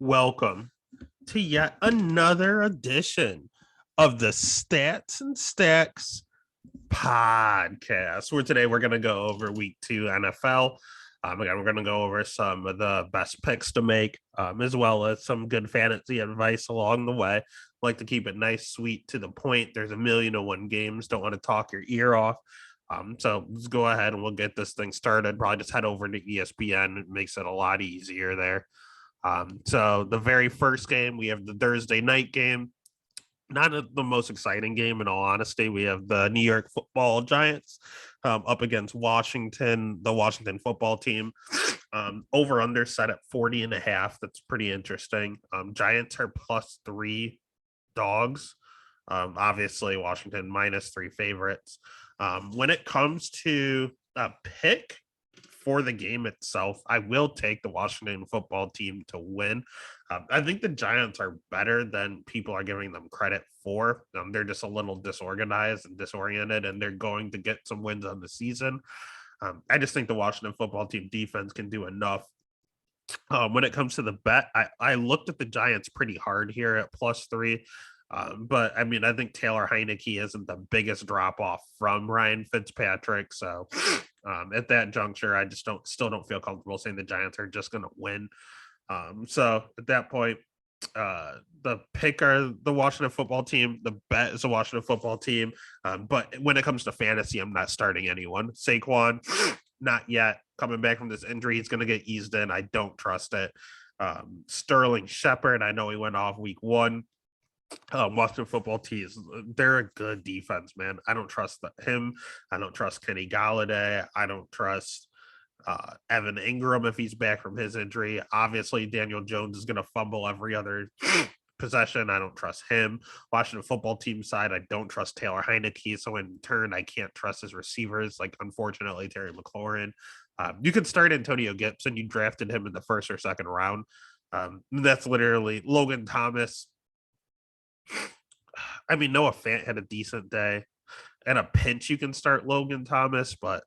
Welcome to yet another edition of the Stats and Stacks podcast, where today we're going to go over week 2 NFL. Again, we're going to go over some of the best picks to make, as well as some good fantasy advice along the way. Like to keep it nice, sweet, to the point. There's a million and one games. Don't want to talk your ear off. So let's go ahead and we'll get this thing started. Probably just head over to ESPN. It makes it a lot easier there. So the very first game, we have the Thursday night game. Not the most exciting game, in all honesty. We have the New York Football Giants up against Washington, the Washington football team. Over under set at 40.5. That's pretty interesting. Giants are +3 dogs. Obviously, Washington -3 favorites. When it comes to a pick for the game itself, I will take the Washington football team to win. I think the Giants are better than people are giving them credit for. They're just a little disorganized and disoriented, and they're going to get some wins on the season. I just think the Washington football team defense can do enough. When it comes to the bet, I looked at the Giants pretty hard here at +3. But I mean, I think Taylor Heineke isn't the biggest drop off from Ryan Fitzpatrick. So at that juncture, I just still don't feel comfortable saying the Giants are just going to win. So at that point, the pick are the Washington football team. The bet is the Washington football team. But when it comes to fantasy, I'm not starting anyone. Saquon, not yet. Coming back from this injury, he's going to get eased in. I don't trust it. Sterling Shepard, I know he went off week 1. Washington football teams, they're a good defense, man. I don't trust him. I don't trust Kenny Galladay. I don't trust Evan Ingram if he's back from his injury. Obviously, Daniel Jones is going to fumble every other possession. I don't trust him. Washington football team side, I don't trust Taylor Heineke. So in turn, I can't trust his receivers. Like, unfortunately, Terry McLaurin. You could start Antonio Gibson. You drafted him in the first or second round. That's literally Logan Thomas. I mean, Noah Fant had a decent day. At a pinch, you can start Logan Thomas, but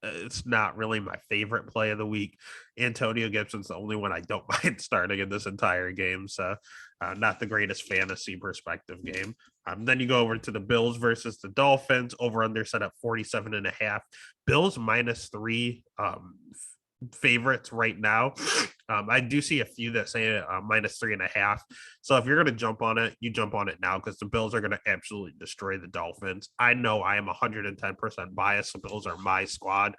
it's not really my favorite play of the week. Antonio Gibson's the only one I don't mind starting in this entire game. So not the greatest fantasy perspective game. Then you go over to the Bills versus the Dolphins. Over under set at 47.5. Bills -3 favorites right now. I do see a few that say -3.5. So if you're going to jump on it, you jump on it now, because the Bills are going to absolutely destroy the Dolphins. I know I am 110% biased. The Bills are my squad.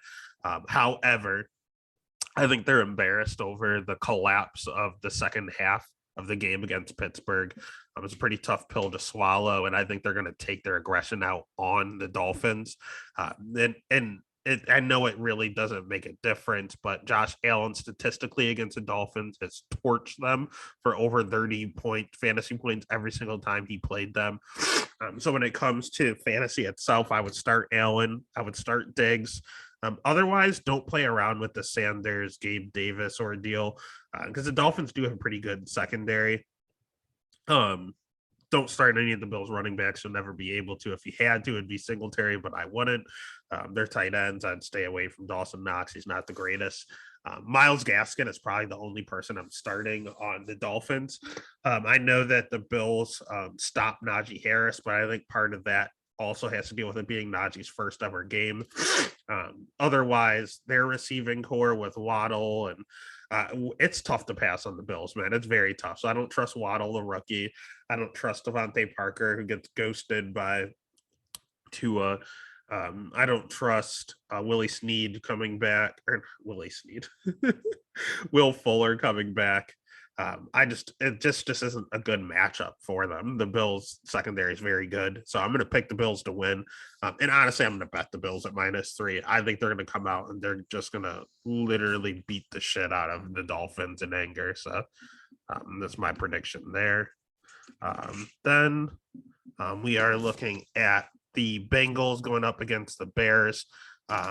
However, I think they're embarrassed over the collapse of the second half of the game against Pittsburgh. It's a pretty tough pill to swallow, and I think they're going to take their aggression out on the Dolphins. I know it really doesn't make a difference, but Josh Allen statistically against the Dolphins has torched them for over 30 fantasy points every single time he played them. So when it comes to fantasy itself, I would start Allen. I would start Diggs. Otherwise, don't play around with the Sanders, Gabe Davis ordeal, because the Dolphins do have a pretty good secondary. Don't start any of the Bills running backs. You'll never be able to. If you had to, it'd be Singletary, but I wouldn't. They're tight ends. I'd stay away from Dawson Knox. He's not the greatest. Myles Gaskin is probably the only person I'm starting on the Dolphins. I know that the Bills stopped Najee Harris, but I think part of that also has to deal with it being Najee's first ever game. Otherwise, their receiving core with Waddle and it's tough to pass on the Bills, man. It's very tough. So I don't trust Waddle, the rookie. I don't trust Devontae Parker, who gets ghosted by Tua. I don't trust Willie Snead coming back, or Willie Snead, Will Fuller coming back. It just isn't a good matchup for them. The Bills secondary is very good, so I'm going to pick the Bills to win. And honestly, I'm going to bet the Bills at -3. I think they're going to come out and they're just going to literally beat the shit out of the Dolphins in anger. So that's my prediction there. Then we are looking at the Bengals going up against the Bears.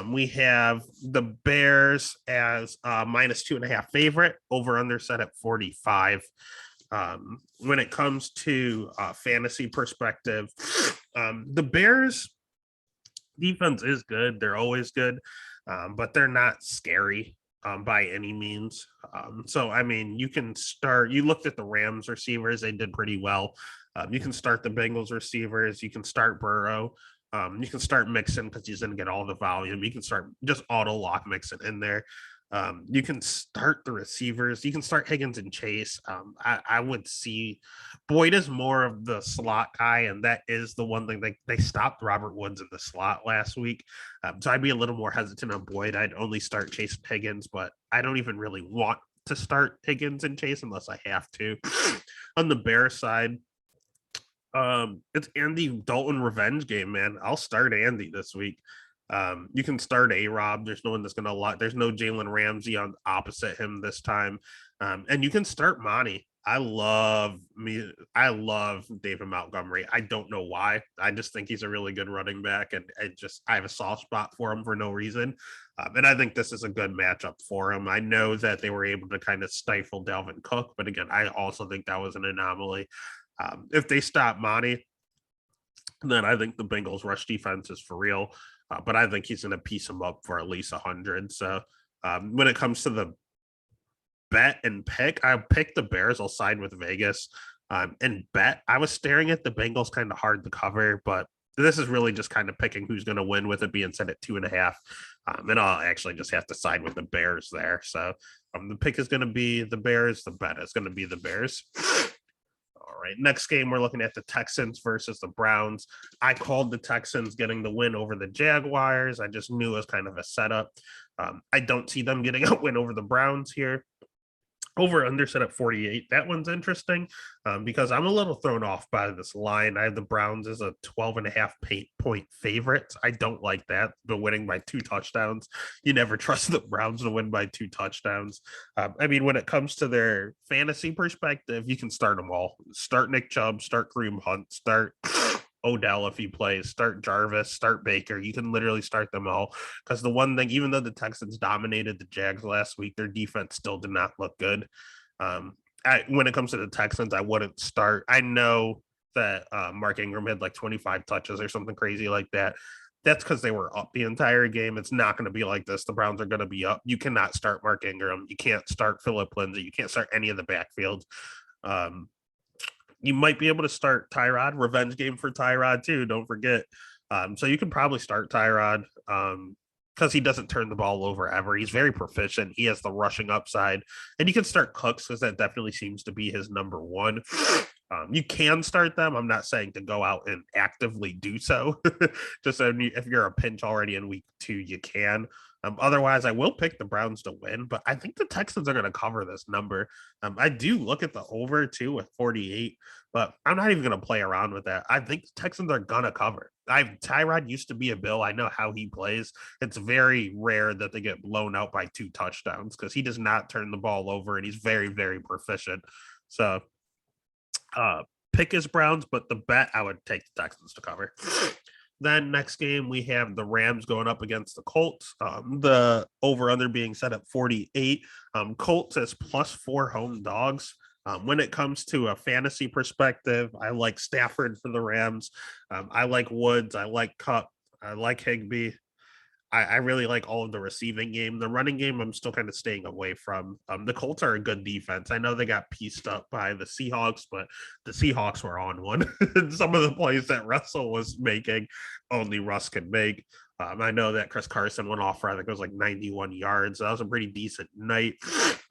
We have the Bears as -2.5 favorite, over under set at 45. When it comes to fantasy perspective, the Bears defense is good. They're always good, but they're not scary. by any means. So, I mean, you looked at the Rams receivers, they did pretty well. You can start the Bengals receivers, you can start Burrow. You can start Mixon because he's going to get all the volume. You can start just auto lock Mixon in there. You can start the receivers. You can start Higgins and Chase. I would see Boyd is more of the slot guy, and that is the one thing they stopped Robert Woods in the slot last week. So I'd be a little more hesitant on Boyd. I'd only start Chase and Higgins, but I don't even really want to start Higgins and Chase unless I have to. On the Bears side, it's Andy Dalton revenge game, man. I'll start Andy this week. You can start A-Rob. There's no one that's gonna lot. There's no Jalen Ramsey on opposite him this time. And you can start Monty. I love David Montgomery. I don't know why. I just think he's a really good running back, and I have a soft spot for him for no reason. And I think this is a good matchup for him. I know that they were able to kind of stifle Dalvin Cook, but again, I also think that was an anomaly. If they stop Monty, then I think the Bengals rush defense is for real. But I think he's going to piece him up for at least 100. So when it comes to the bet and pick, I pick the Bears. I'll side with Vegas. And bet, I was staring at the Bengals kind of hard to cover, but this is really just kind of picking who's going to win with it being set at 2.5. And I'll actually just have to side with the Bears there. So the pick is going to be the Bears. The bet is going to be the Bears. All right, next game, we're looking at the Texans versus the Browns. I called the Texans getting the win over the Jaguars. I just knew it was kind of a setup. I don't see them getting a win over the Browns here. Over under set at 48. That one's interesting because I'm a little thrown off by this line. I have the Browns as a 12.5 point favorite. I don't like that, but winning by 2 touchdowns. You never trust the Browns to win by 2 touchdowns. I mean, when it comes to their fantasy perspective, you can start them all. Start Nick Chubb, start Kareem Hunt, start Odell if he plays, start Jarvis, start Baker. You can literally start them all because the one thing, even though the Texans dominated the Jags last week, their defense still did not look good. When it comes to the Texans, I wouldn't start. I know that Mark Ingram had like 25 touches or something crazy like that. That's because they were up the entire game. It's not going to be like this. The Browns are going to be up. You cannot start Mark Ingram. You can't start Phillip Lindsay. You can't start any of the backfield. You might be able to start Tyrod. Revenge game for Tyrod too. Don't forget. So you can probably start Tyrod because he doesn't turn the ball over ever. He's very proficient. He has the rushing upside, and you can start Cooks because that definitely seems to be his number one. You can start them. I'm not saying to go out and actively do so. Just so if you're a pinch already in week 2, you can. Otherwise, I will pick the Browns to win, but I think the Texans are going to cover this number. I do look at the over too with 48, but I'm not even going to play around with that. I think the Texans are going to cover. Tyrod used to be a Bill. I know how he plays. It's very rare that they get blown out by 2 touchdowns because he does not turn the ball over, and he's very, very proficient. So pick his Browns, but the bet I would take the Texans to cover. Then next game, we have the Rams going up against the Colts. The over-under being set at 48. Colts as +4 home dogs. When it comes to a fantasy perspective, I like Stafford for the Rams. I like Woods. I like Kupp. I like Higbee. I really like all of the receiving game. The running game, I'm still kind of staying away from. The Colts are a good defense. I know they got pieced up by the Seahawks, but the Seahawks were on one. Some of the plays that Russell was making, only Russ can make. I know that Chris Carson went off for, I think it was like 91 yards. That was a pretty decent night.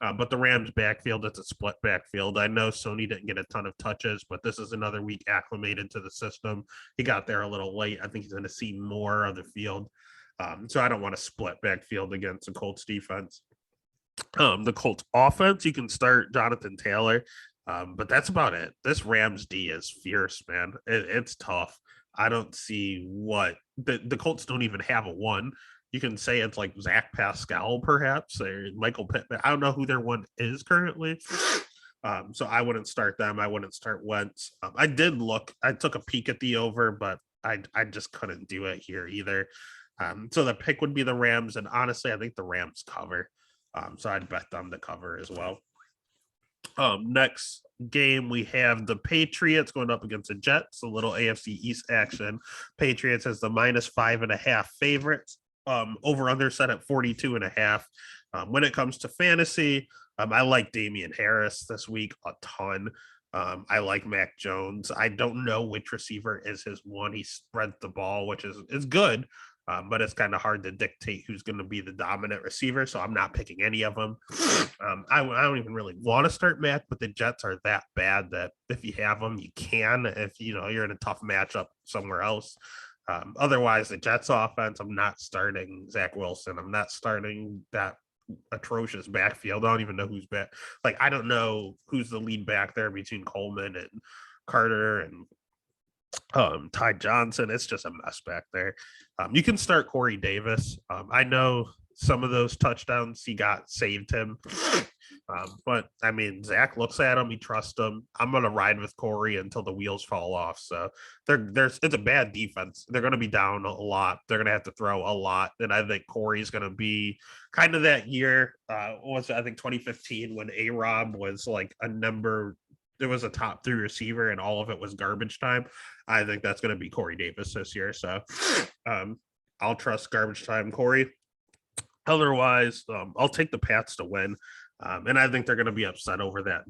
But the Rams backfield, it's a split backfield. I know Sony didn't get a ton of touches, but this is another week acclimated to the system. He got there a little late. I think he's going to see more of the field. So I don't want to split backfield against the Colts defense. The Colts offense, you can start Jonathan Taylor, but that's about it. This Rams D is fierce, man. It's tough. I don't see what the Colts don't even have a 1. You can say it's like Zach Pascal, perhaps, or Michael Pittman. I don't know who their 1 is currently. So I wouldn't start them. I wouldn't start Wentz. I took a peek at the over, but I just couldn't do it here either. So the pick would be the Rams, and honestly, I think the Rams cover. So I'd bet them to cover as well. Next game, we have the Patriots going up against the Jets, a little AFC East action. Patriots as the -5.5 favorites. Over under set at 42.5. When it comes to fantasy, I like Damian Harris this week a ton. I like Mac Jones. I don't know which receiver is his one. He spreads the ball, which is good, but it's kind of hard to dictate who's going to be the dominant receiver. So I'm not picking any of them. I don't even really want to start Mac, but the Jets are that bad that if you have them, you can. If you're in a tough matchup somewhere else. Otherwise, the Jets offense, I'm not starting Zach Wilson. I'm not starting that atrocious backfield. I don't even know who's back. Like, I don't know who's the lead back there between Coleman and Carter and Ty Johnson. It's just a mess back there. You can start Corey Davis. I know some of those touchdowns he got saved him. But I mean, Zach looks at him, he trusts him. I'm gonna ride with Corey until the wheels fall off. So it's a bad defense. They're gonna be down a lot. They're gonna have to throw a lot. And I think Corey's gonna be kind of that year. Was I think 2015 when A-Rob was like there was a top 3 receiver and all of it was garbage time. I think that's going to be Corey Davis this year. So I'll trust garbage time Corey. Otherwise, I'll take the Pats to win. And I think they're going to be upset over that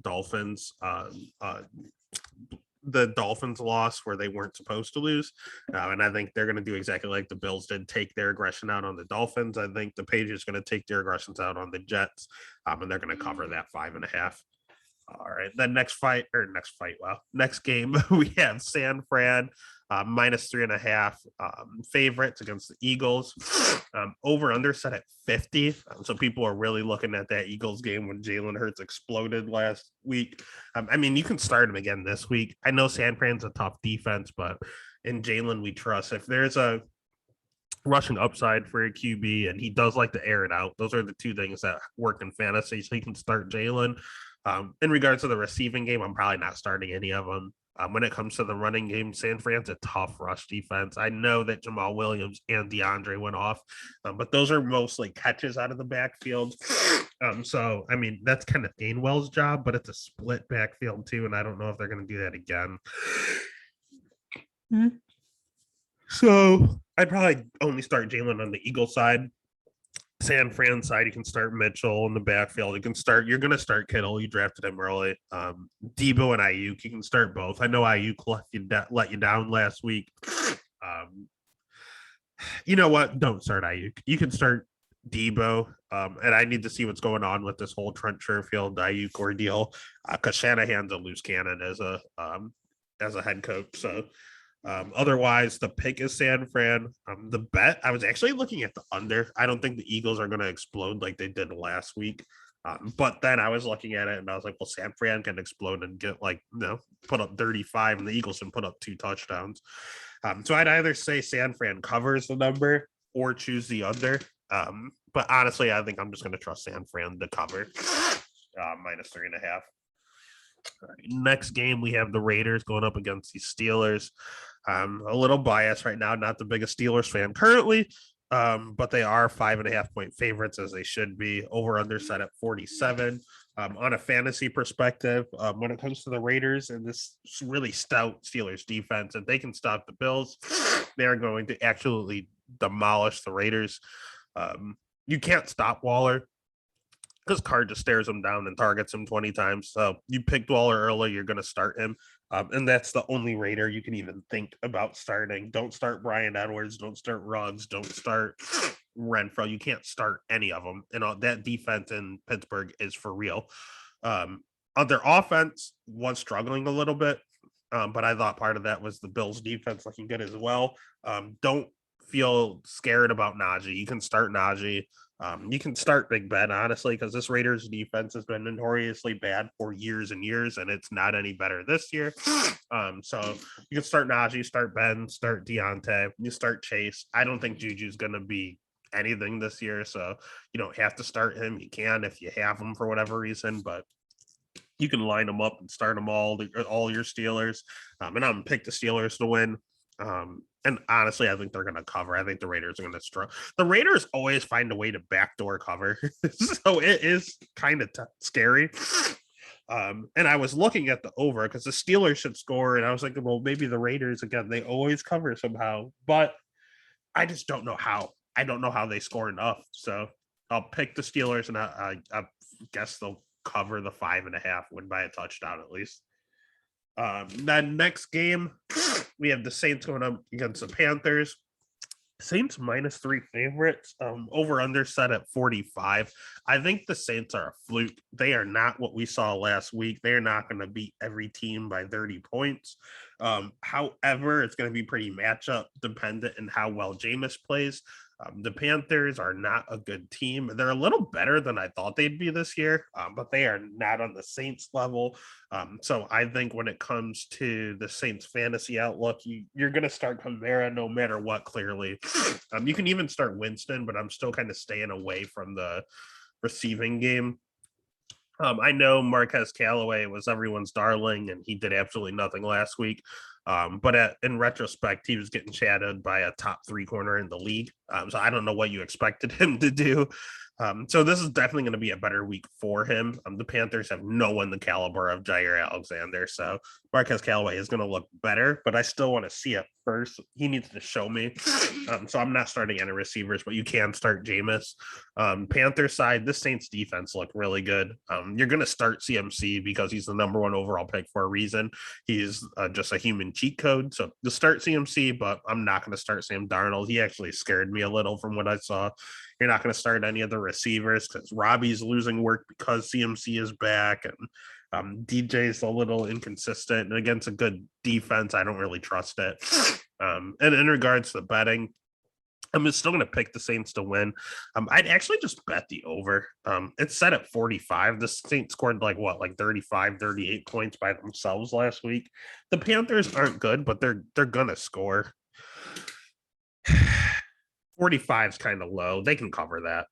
the Dolphins loss where they weren't supposed to lose. And I think they're going to do exactly like the Bills did, take their aggression out on the Dolphins. I think the Patriots going to take their aggressions out on the Jets, and they're going to cover that 5.5. All right, then next game we have San Fran minus 3.5 favorites against the Eagles. Over under set at 50. So people are really looking at that Eagles game when Jalen Hurts exploded last week. I mean, you can start him again this week. I know San Fran's a tough defense, but in Jalen we trust. If there's a rushing upside for a QB and he does like to air it out, those are the two things that work in fantasy. So you can start Jalen. In regards to the receiving game, I'm probably not starting any of them. When it comes to the running game, San Fran's a tough rush defense. I know that Jamal Williams and DeAndre went off, but those are mostly catches out of the backfield. So, I mean, that's kind of Gainwell's job, but it's a split backfield too, and I don't know if they're going to do that again. So, I'd probably only start Jalen on the Eagle side. San Fran side, you can start Mitchell in the backfield. You're going to start Kittle. You drafted him early. Debo and Ayuk, you can start both. I know Ayuk let you down last week. You know what? Don't start Ayuk. You can start Debo. And I need to see what's going on with this whole Trent Sherfield Ayuk ordeal, because Shanahan's a loose cannon as a head coach. So otherwise, the pick is San Fran. The bet, I was actually looking at the under. I don't think the Eagles are going to explode like they did last week. But then I was looking at it and I was like, well, San Fran can explode and get put up 35 and the Eagles can put up 2 touchdowns. So I'd either say San Fran covers the number or choose the under. But honestly, I think I'm just going to trust San Fran to cover minus 3.5. Right, next game, we have the Raiders going up against the Steelers. A little biased right now, not the biggest Steelers fan currently, but they are 5.5 point favorites, as they should be. Over under set at 47. On a fantasy perspective, when it comes to the Raiders and this really stout Steelers defense, if they can stop the Bills, they're going to absolutely demolish the Raiders. You can't stop Waller, because Carr just stares him down and targets him 20 times. So you picked Waller early, you're going to start him. And that's the only Raider you can even think about starting. Don't start Brian Edwards. Don't start Ruggs. Don't start Renfro. You can't start any of them. And that defense in Pittsburgh is for real. Their offense was struggling a little bit, but I thought part of that was the Bills' defense looking good as well. Don't feel scared about Najee. You can start Najee. You can start Big Ben, honestly, because this Raiders defense has been notoriously bad for years and years, and it's not any better this year. So you can start Najee, start Ben, start Deontay, you start Chase. I don't think Juju's going to be anything this year, so you don't have to start him. You can if you have him for whatever reason, but you can line them up and start them all your Steelers. And I'm going to pick the Steelers to win. And honestly, I think they're going to cover. I think the Raiders are going to struggle. The Raiders always find a way to backdoor cover. So it is kind of scary. And I was looking at the over because the Steelers should score. And I was like, well, maybe the Raiders, again, they always cover somehow. But I just don't know how. I don't know how they score enough. So I'll pick the Steelers, and I guess they'll cover the 5.5, win by a touchdown at least. Then next game, we have the Saints going up against the Panthers. Saints -3 favorites. Over under set at 45. I think the Saints are a fluke. They are not what we saw last week. They're not going to beat every team by 30 points. However, it's going to be pretty matchup dependent in how well Jameis plays. The Panthers are not a good team. They're a little better than I thought they'd be this year, but they are not on the Saints level. So I think when it comes to the Saints fantasy outlook, you're going to start Kamara no matter what, clearly. You can even start Winston, but I'm still kind of staying away from the receiving game. I know Marquez Callaway was everyone's darling, and he did absolutely nothing last week. But in retrospect, he was getting shadowed by a top 3 corner in the league. So I don't know what you expected him to do. So this is definitely going to be a better week for him. The Panthers have no one the caliber of Jair Alexander. So Marquez Callaway is going to look better, but I still want to see it first. He needs to show me. So I'm not starting any receivers, but you can start Jameis. Panther side, this Saints defense looked really good. You're going to start CMC because he's the number 1 overall pick for a reason. He's just a human cheat code. So to start CMC, but I'm not going to start Sam Darnold. He actually scared me a little from what I saw. You're not going to start any of the receivers because Robbie's losing work because CMC is back, and DJ's a little inconsistent. And against a good defense, I don't really trust it. And in regards to the betting, I'm still going to pick the Saints to win. I'd actually just bet the over. It's set at 45. The Saints scored like 35, 38 points by themselves last week. The Panthers aren't good, but they're going to score. 45 is kind of low. They can cover that.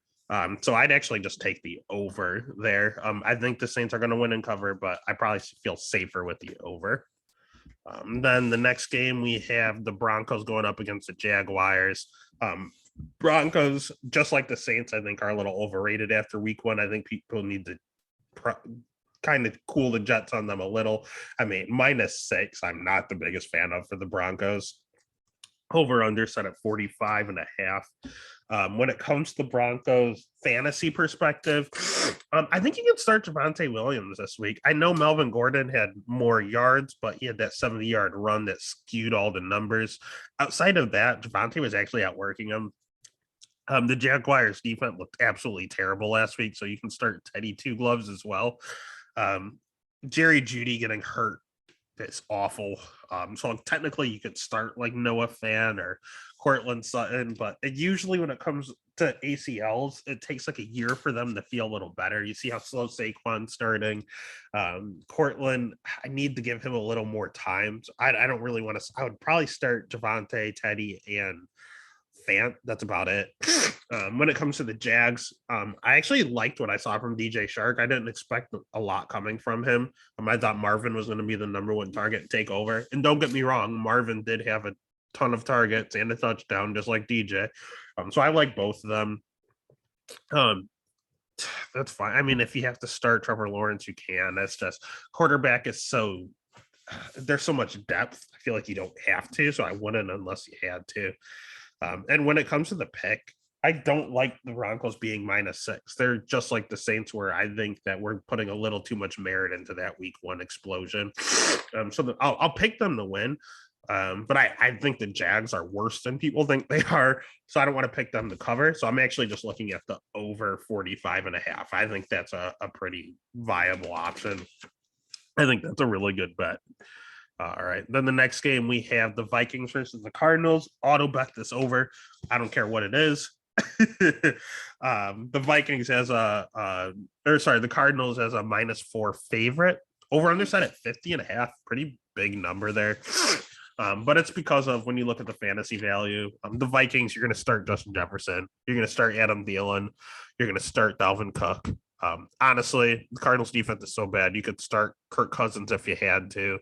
So I'd actually just take the over there. I think the Saints are going to win and cover, but I probably feel safer with the over. Then the next game, we have the Broncos going up against the Jaguars. Broncos, just like the Saints, I think are a little overrated after week 1. I think people need to kind of cool the jets on them a little. I mean, -6, I'm not the biggest fan of for the Broncos. Over under set at 45.5. When it comes to Broncos fantasy perspective, I think you can start Javonte Williams this week. I know Melvin Gordon had more yards, but he had that 70-yard run that skewed all the numbers. Outside of that, Javonte was actually outworking him. The Jaguars defense looked absolutely terrible last week, so you can start Teddy Two Gloves as well. Jerry Jeudy getting hurt, it's awful. So technically you could start like Noah Fan or Cortland Sutton, but usually when it comes to ACLs, it takes like a year for them to feel a little better. You see how slow Saquon's starting. Cortland, I need to give him a little more time. So I don't really want to. I would probably start Javonte, Teddy, and Fant. That's about it. When it comes to the Jags, I actually liked what I saw from DJ Shark. I didn't expect a lot coming from him. I thought Marvin was going to be the number 1 target and take over. And don't get me wrong, Marvin did have a ton of targets and a touchdown, just like DJ. So I like both of them. That's fine. I mean, if you have to start Trevor Lawrence, you can. That's just quarterback is so there's so much depth. I feel like you don't have to, so I wouldn't unless you had to. And when it comes to the pick, I don't like the Broncos being -6. They're just like the Saints, where I think that we're putting a little too much merit into that week 1 explosion. So I'll pick them to win. But I think the Jags are worse than people think they are. So I don't want to pick them to cover. So I'm actually just looking at the over 45.5. I think that's a pretty viable option. I think that's a really good bet. All right. Then the next game, we have the Vikings versus the Cardinals. Auto bet this over. I don't care what it is. The Vikings has the Cardinals as a -4 favorite. Over under set at 50.5. Pretty big number there. But it's because of when you look at the fantasy value, the Vikings, you're going to start Justin Jefferson. You're going to start Adam Thielen. You're going to start Dalvin Cook. Honestly, the Cardinals defense is so bad. You could start Kirk Cousins if you had to.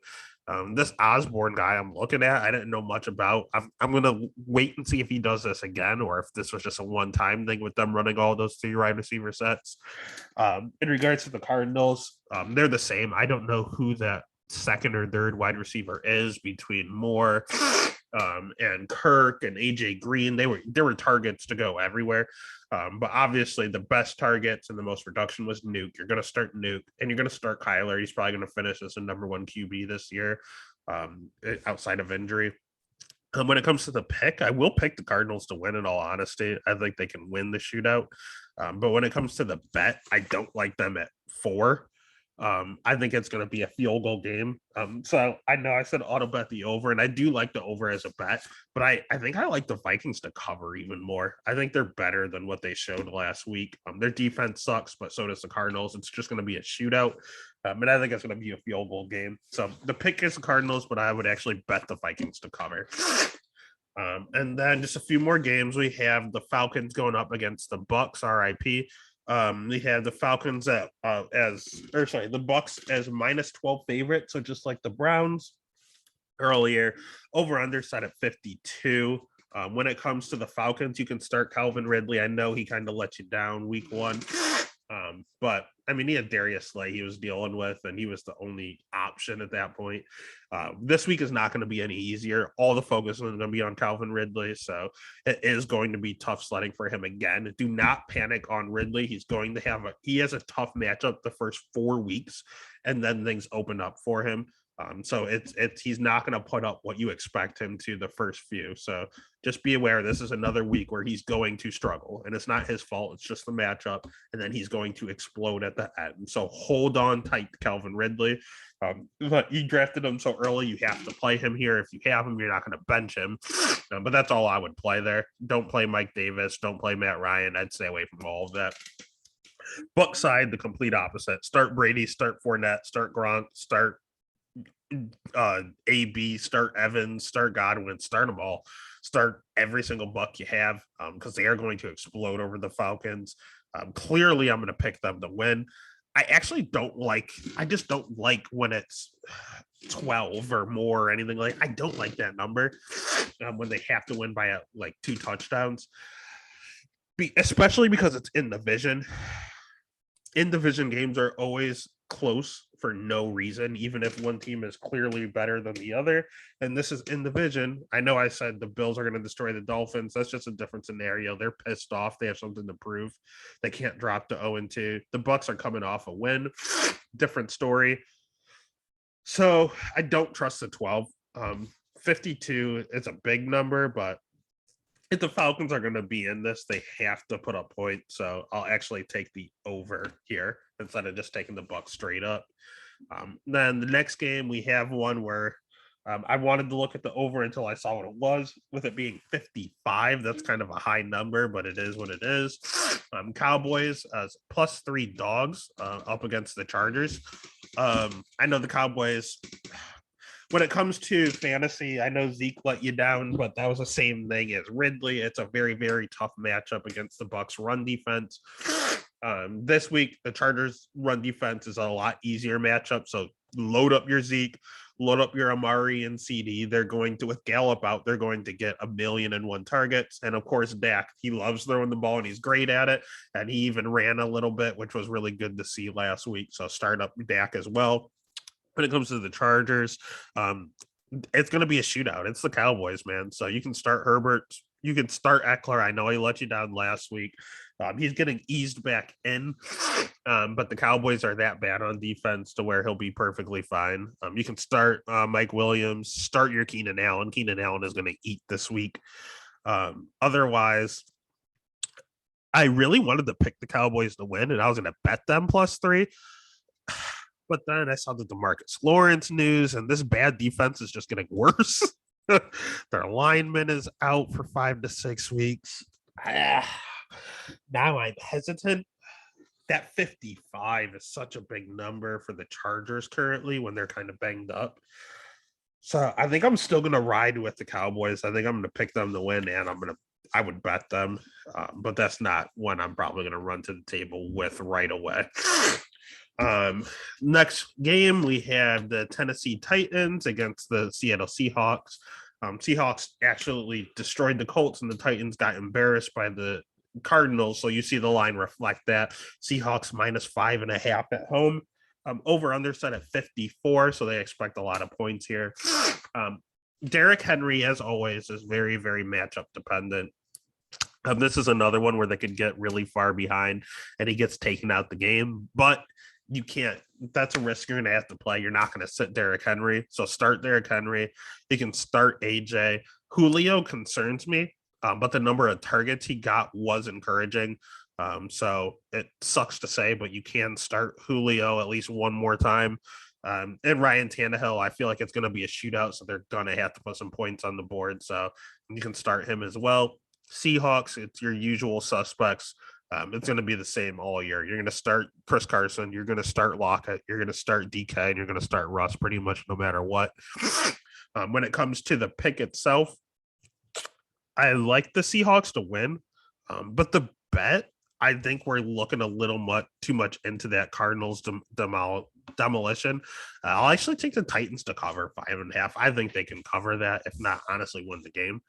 This Osborne guy I'm looking at, I didn't know much about. I'm going to wait and see if he does this again, or if this was just a one-time thing with them running all those 3 wide receiver sets. In regards to the Cardinals, they're the same. I don't know who that second or third wide receiver is between Moore and Kirk and AJ Green. There were targets to go everywhere. But obviously the best targets and the most production was Nuke. You're going to start Nuke and you're going to start Kyler. He's probably going to finish as a number one QB this year, outside of injury. When it comes to the pick, I will pick the Cardinals to win. In all honesty, I think they can win the shootout. But when it comes to the bet, I don't like them at 4. I think it's going to be a field goal game. So I know I said auto bet the over, and I do like the over as a bet, but I think I like the Vikings to cover even more. I think they're better than what they showed last week. Their defense sucks, but so does the Cardinals. It's just going to be a shootout. And I think it's going to be a field goal game. So the pick is the Cardinals, but I would actually bet the Vikings to cover. And then just a few more games. We have the Falcons going up against the Bucs, RIP. We have the Falcons the Bucs as minus 12 favorite. So just like the Browns earlier, over under set at 52. When it comes to the Falcons, you can start Calvin Ridley. I know he kind of let you down week 1. But I mean, he had Darius Slay he was dealing with, and he was the only option at that point. This week is not going to be any easier. All the focus is going to be on Calvin Ridley, so it is going to be tough sledding for him again. Do not panic on Ridley. He has a tough matchup the first 4 weeks, and then things open up for him. So he's not going to put up what you expect him to the first few. So just be aware this is another week where he's going to struggle, and it's not his fault. It's just the matchup, and then he's going to explode at the end. So hold on tight to Calvin Ridley. But you drafted him so early, you have to play him here. If you have him, you're not going to bench him. But that's all I would play there. Don't play Mike Davis. Don't play Matt Ryan. I'd stay away from all of that. Buck side, the complete opposite. Start Brady, start Fournette, start Gronk, start AB, start Evans, start Godwin, start them all. Start every single Buck you have, because they are going to explode over the Falcons. Clearly, I'm going to pick them to win. I just don't like when it's 12 or more or anything like. I don't like that number when they have to win by like 2 touchdowns, especially because it's in division. In division games are always close for no reason, even if one team is clearly better than the other. And this is in division. I know I said the Bills are going to destroy the Dolphins. That's just a different scenario. They're pissed off. They have something to prove. They can't drop to 0-2. The Bucs are coming off a win. Different story. So I don't trust the 12. 52 is a big number, but if the Falcons are going to be in this, they have to put up points. So I'll actually take the over here instead of just taking the Bucs straight up. Then the next game, we have one where I wanted to look at the over until I saw what it was. With it being 55, that's kind of a high number, but it is what it is. Cowboys as +3 dogs up against the Chargers. I know the Cowboys. When it comes to fantasy, I know Zeke let you down, but that was the same thing as Ridley. It's a very, very tough matchup against the Bucs run defense. This week, the Chargers run defense is a lot easier matchup. So load up your Zeke, load up your Amari and CD. They're going to, with Gallup out, they're going to get 1,000,001 targets. And of course, Dak, he loves throwing the ball and he's great at it. And he even ran a little bit, which was really good to see last week. So start up Dak as well. When it comes to the Chargers, it's going to be a shootout. It's the Cowboys, man. So you can start Herbert. You can start Eckler. I know he let you down last week. He's getting eased back in, but the Cowboys are that bad on defense to where he'll be perfectly fine. You can start Mike Williams, start your Keenan Allen. Keenan Allen is going to eat this week. Otherwise, I really wanted to pick the Cowboys to win, and I was going to bet them +3. But then I saw the DeMarcus Lawrence news, and this bad defense is just getting worse. Their lineman is out for 5 to 6 weeks. Now I'm hesitant. That 55 is such a big number for the Chargers currently when they're kind of banged up. So I think I'm still going to ride with the Cowboys. I think I'm going to pick them to win, and I would bet them. But that's not one I'm probably going to run to the table with right away. Next game, we have the Tennessee Titans against the Seattle Seahawks. Seahawks actually destroyed the Colts, and the Titans got embarrassed by the Cardinals. So you see the line reflect that. Seahawks -5.5 at home. Over under set at 54, so they expect a lot of points here. Derrick Henry, as always, is very, very matchup dependent. This is another one where they could get really far behind and he gets taken out the game, but you can't. That's a risk you're going to have to play. You're not going to sit Derrick Henry. So start Derrick Henry. You can start AJ. Julio concerns me, but the number of targets he got was encouraging. So it sucks to say, but you can start Julio at least one more time. And Ryan Tannehill, I feel like it's going to be a shootout, so they're going to have to put some points on the board. So you can start him as well. Seahawks, it's your usual suspects. It's going to be the same all year. You're going to start Chris Carson. You're going to start Lockett. You're going to start DK, and you're going to start Russ pretty much no matter what. When it comes to the pick itself, I like the Seahawks to win, but the bet, I think we're looking a little too much into that Cardinals demolition. I'll actually take the Titans to cover 5.5. I think they can cover that, if not honestly win the game.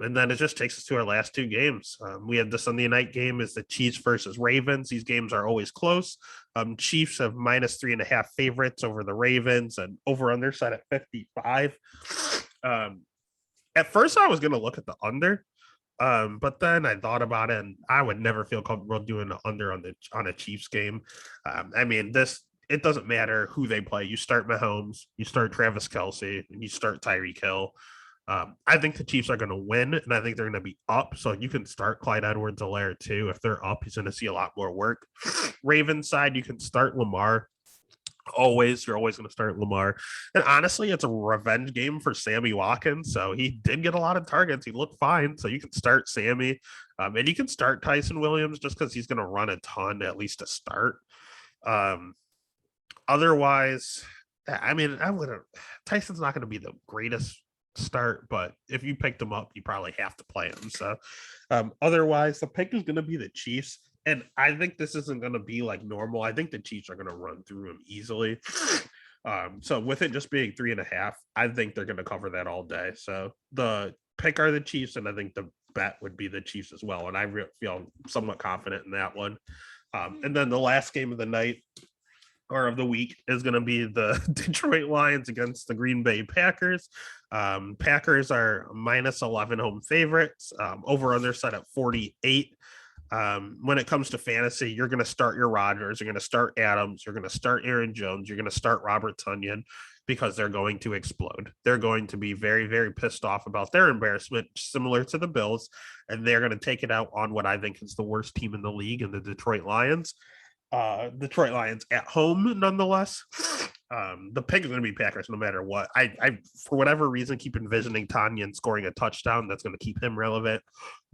And then it just takes us to our last two games. We have the Sunday night game is the Chiefs versus Ravens. These games are always close. Chiefs have -3.5 favorites over the Ravens and over under set at 55. At first I was going to look at the under, but then I thought about it and I would never feel comfortable doing the under on a Chiefs game. I mean, it doesn't matter who they play. You start Mahomes, you start Travis Kelce, and you start Tyreek Hill. I think the Chiefs are going to win, and I think they're going to be up. So you can start Clyde Edwards-Helaire too. If they're up, he's going to see a lot more work. Ravens side, you can start Lamar. You're always going to start Lamar. And honestly, it's a revenge game for Sammy Watkins. So he did get a lot of targets. He looked fine. So you can start Sammy. And you can start Tyson Williams just because he's going to run a ton, at least to start. Otherwise, I mean, Tyson's not going to be the greatest start, but if you picked him up, you probably have to play him. So otherwise, the pick is going to be the Chiefs. And I think this isn't going to be like normal. I think the Chiefs are going to run through them easily. So with it just being 3.5, I think they're going to cover that all day. So the pick are the Chiefs, and I think the bet would be the Chiefs as well. And I feel somewhat confident in that one. And then the last game of the night or of the week is going to be the Detroit Lions against the Green Bay Packers. Packers are -11 home favorites. Over under set at 48. When it comes to fantasy, you're going to start your Rodgers, you're going to start Adams, you're going to start Aaron Jones, you're going to start Robert Tonyan because they're going to explode. They're going to be very, very pissed off about their embarrassment, similar to the Bills, and they're going to take it out on what I think is the worst team in the league in the Detroit Lions. Detroit Lions at home, nonetheless. The pick is going to be Packers no matter what. I for whatever reason, keep envisioning Tonyan scoring a touchdown. That's going to keep him relevant.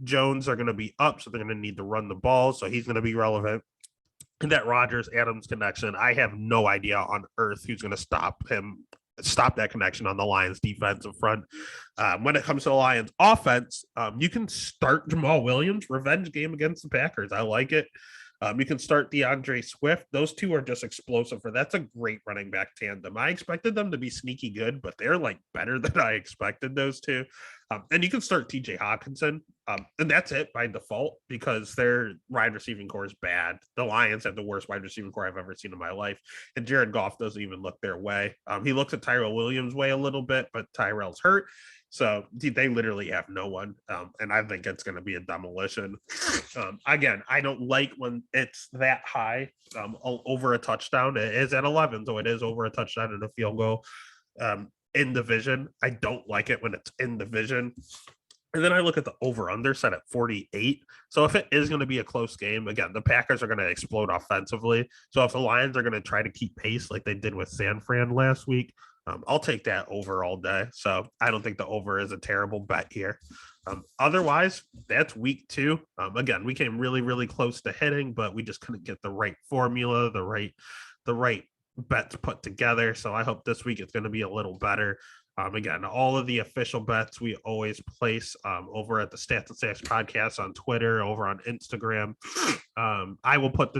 Jones are going to be up, so they're going to need to run the ball, so he's going to be relevant. And that Rodgers-Adams connection, I have no idea on earth who's going to stop that connection on the Lions defensive front. When it comes to the Lions offense, you can start Jamal Williams, revenge game against the Packers. I like it. You can start DeAndre Swift. Those two are just explosive. That's a great running back tandem. I expected them to be sneaky good, but they're like better than I expected those two. And you can start TJ Hawkinson. And that's it by default because their wide receiving core is bad. The Lions have the worst wide receiving core I've ever seen in my life. And Jared Goff doesn't even look their way. He looks at Tyrell Williams' way a little bit, but Tyrell's hurt. So they literally have no one. And I think it's going to be a demolition. Again, I don't like when it's that high over a touchdown. It is at 11, so it is over a touchdown and a field goal in division. I don't like it when it's in division. And then I look at the over-under set at 48. So if it is going to be a close game, again, the Packers are going to explode offensively. So if the Lions are going to try to keep pace like they did with San Fran last week, I'll take that over all day. So I don't think the over is a terrible bet here. Otherwise, that's week 2. Again, we came really, really close to hitting, but we just couldn't get the right formula, the right bets put together. So I hope this week it's going to be a little better. Again, all of the official bets we always place over at the Stats and Sacks podcast on Twitter, over on Instagram. I will put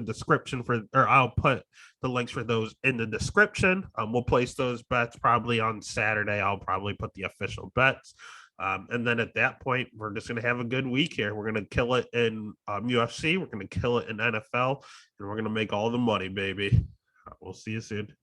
I'll put the links for those in the description. We'll place those bets probably on Saturday. I'll probably put the official bets. And then at that point, we're just going to have a good week here. We're going to kill it in UFC. We're going to kill it in NFL. And we're going to make all the money, baby. We'll see you soon.